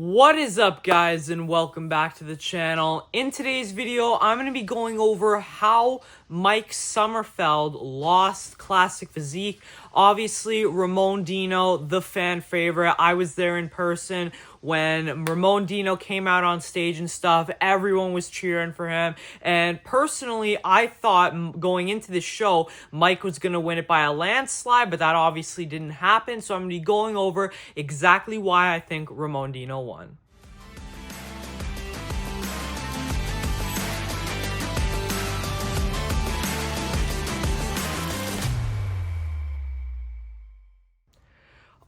What is up, guys, and welcome back to the channel. In today's video, I'm going to be going over how Mike Sommerfeld lost classic physique. Obviously, Ramon Dino, the fan favorite. I was there in person when Ramon Dino came out on stage and stuff. Everyone was cheering for him. And personally, I thought going into this show, Mike was going to win it by a landslide, but that obviously didn't happen. So I'm going to be going over exactly why I think Ramon Dino won.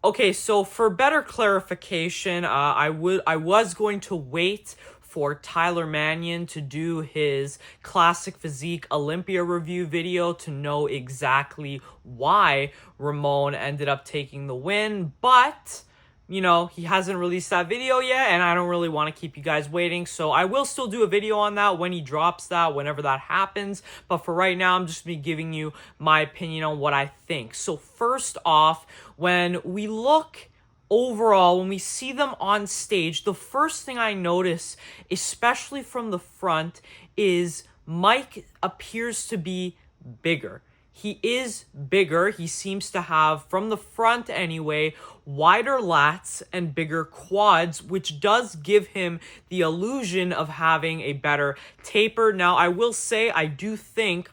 Okay, so for better clarification, I was going to wait for Tyler Manion to do his classic physique Olympia review video to know exactly why Ramon ended up taking the win, but you know, he hasn't released that video yet, and I don't really want to keep you guys waiting, so I will still do a video on that when he drops that, whenever that happens, but for right now, I'm just going to be giving you my opinion on what I think. So first off, when we look overall, when we see them on stage, the first thing I notice, especially from the front, is Mike appears to be bigger. He is bigger. He seems to have, from the front anyway, wider lats and bigger quads, which does give him the illusion of having a better taper. Now, I will say, I do think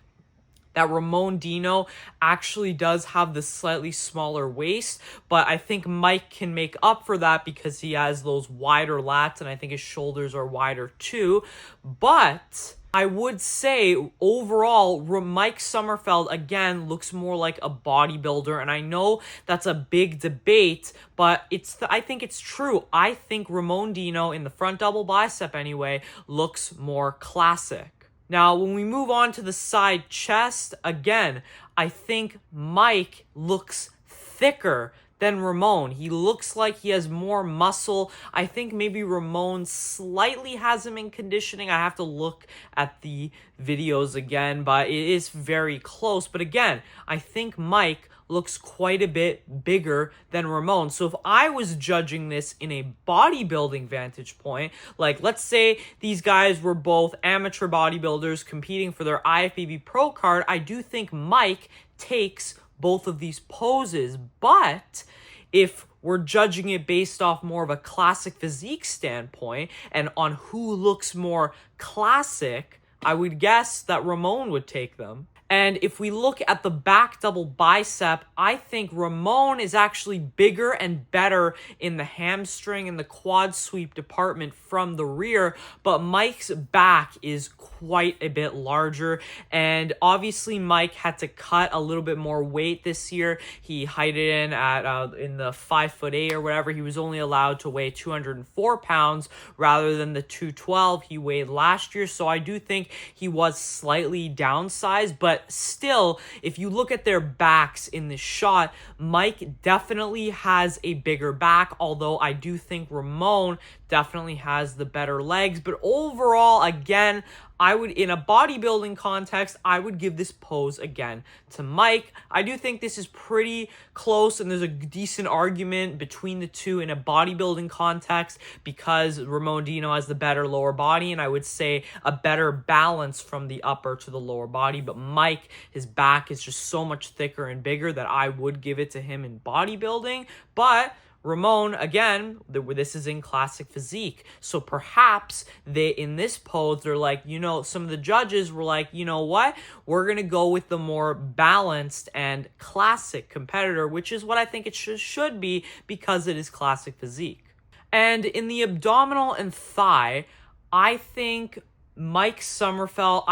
that Ramon Dino actually does have the slightly smaller waist, but I think Mike can make up for that because he has those wider lats, and I think his shoulders are wider too. But I would say overall, Mike Sommerfeld again looks more like a bodybuilder, and I know that's a big debate, but I think it's true. I think Ramon Dino in the front double bicep anyway looks more classic. Now, when we move on to the side chest, again, I think Mike looks thicker than Ramon. He looks like he has more muscle. I think maybe Ramon slightly has him in conditioning. I have to look at the videos again, but it is very close. But again, I think Mike looks quite a bit bigger than Ramon. So if I was judging this in a bodybuilding vantage point, like let's say these guys were both amateur bodybuilders competing for their IFBB Pro card, I do think Mike takes both of these poses. But if we're judging it based off more of a classic physique standpoint and on who looks more classic, I would guess that Ramon would take them. And if we look at the back double bicep, I think Ramon is actually bigger and better in the hamstring and the quad sweep department from the rear, but Mike's back is quite a bit larger, and obviously Mike had to cut a little bit more weight this year. He heighted in at in the 5'8" or whatever. He was only allowed to weigh 204 pounds rather than the 212 he weighed last year, so I do think he was slightly downsized, but still, if you look at their backs in this shot, Mike definitely has a bigger back, although I do think Ramon definitely has the better legs. But overall, again, I would, in a bodybuilding context, I would give this pose again to Mike. I do think this is pretty close, and there's a decent argument between the two in a bodybuilding context because Ramon Dino has the better lower body, and I would say a better balance from the upper to the lower body. But Mike, his back is just so much thicker and bigger that I would give it to him in bodybuilding. But Ramon, again, this is in classic physique. So perhaps in this pose, they're like, you know, some of the judges were like, you know what? We're going to go with the more balanced and classic competitor, which is what I think it should be because it is classic physique. And in the abdominal and thigh, I think Mike Sommerfeld,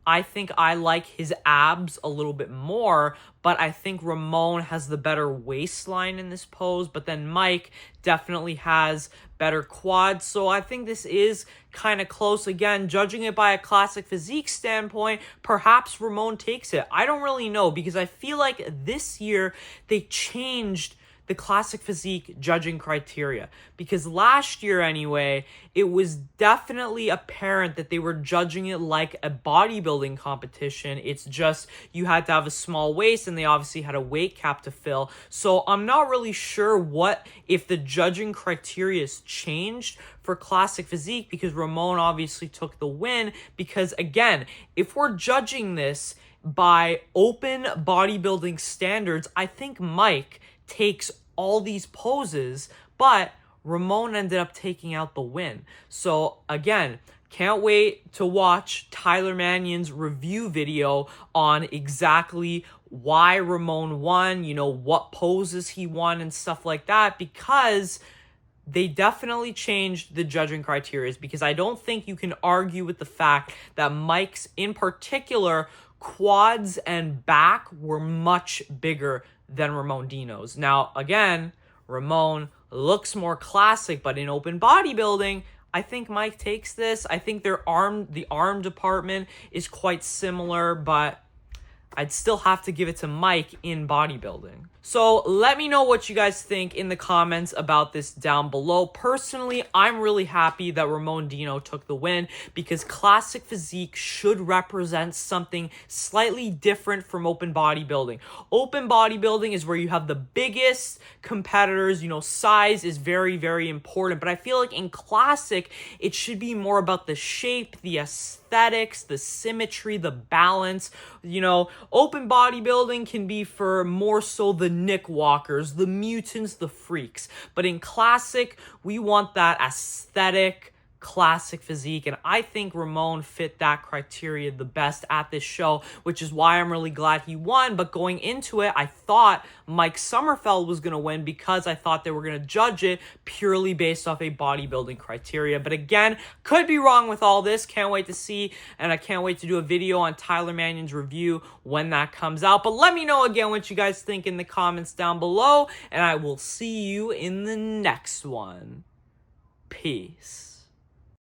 I think I like his abs a little bit more, but I think Ramon has the better waistline in this pose, but then Mike definitely has better quads, so I think this is kind of close. Again, judging it by a classic physique standpoint, perhaps Ramon takes it. I don't really know because I feel like this year they changed the classic physique judging criteria. Because last year anyway, it was definitely apparent that they were judging it like a bodybuilding competition. It's just you had to have a small waist, and they obviously had a weight cap to fill. So I'm not really sure if the judging criteria has changed for classic physique, because Ramon obviously took the win. Because again, if we're judging this by open bodybuilding standards, I think Mike takes all these poses, but Ramon ended up taking out the win. So again, can't wait to watch Tyler Manion's review video on exactly why Ramon won, you know, what poses he won and stuff like that, because they definitely changed the judging criteria. Because I don't think you can argue with the fact that Mike's, in particular, quads and back were much bigger than Ramon Dino's. Now, again, Ramon looks more classic, but in open bodybuilding, I think Mike takes this. I think the arm department is quite similar, but I'd still have to give it to Mike in bodybuilding. So let me know what you guys think in the comments about this down below. Personally, I'm really happy that Ramon Dino took the win, because classic physique should represent something slightly different from open bodybuilding. Open bodybuilding is where you have the biggest competitors, you know, size is very, very important. But I feel like in classic, it should be more about the shape, the aesthetics, the symmetry, the balance. You know, open bodybuilding can be for more so the Nick Walkers, the mutants, the freaks. But in classic, we want that aesthetic, classic physique, and I think Ramon fit that criteria the best at this show, which is why I'm really glad he won. But going into it, I thought Mike Sommerfeld was going to win, because I thought they were going to judge it purely based off a bodybuilding criteria. But again, could be wrong with all this. Can't wait to see, and I can't wait to do a video on Tyler Manion's review when that comes out. But let me know again what you guys think in the comments down below, and I will see you in the next one. Peace.